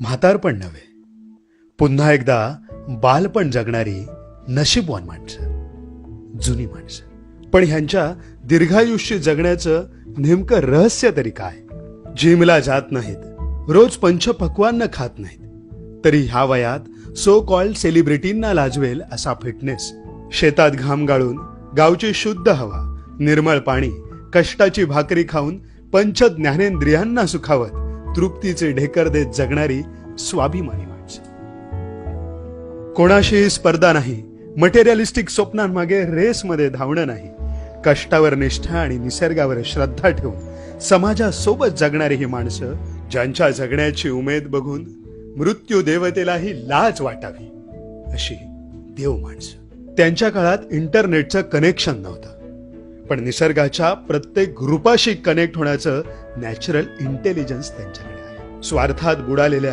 म्हातारपण नव्हे, पुन्हा एकदा बालपण जगणारी नशीबवान माणसं, जुनी माणसं. पण ह्यांच्या दीर्घायुष्य जगण्याचं नेमकं रहस्य तरी काय? जिमला जात नाहीत, रोज पंचपक्वान्न खात नाहीत, तरी ह्या वयात सो कॉल्ड सेलिब्रिटींना लाजवेल असा फिटनेस, शेतात घाम गाळून गावची शुद्ध हवा, निर्मळ पाणी, कष्टाची भाकरी खाऊन पंच ज्ञानेंद्रियांना सुखावत तृप्तीचे ढेकर देत जगणारी स्वाभिमानी माणसं. कोणाशीही स्पर्धा नाही, मटेरियलिस्टिक स्वप्नांमागे रेसमध्ये धावणं नाही, कष्टावर निष्ठा आणि निसर्गावर श्रद्धा ठेवून समाजासोबत जगणारी ही माणसं, ज्यांच्या जगण्याची उमेद बघून मृत्यू देवतेलाही लाज वाटावी अशी देव माणसं. त्यांच्या काळात इंटरनेटचं कनेक्शन नव्हतं, पण निसर्गाच्या प्रत्येक ग्रुपाशी कनेक्ट होण्याचं नॅचरल इंटेलिजन्स त्यांच्याकडे आहे. स्वार्थात बुडालेल्या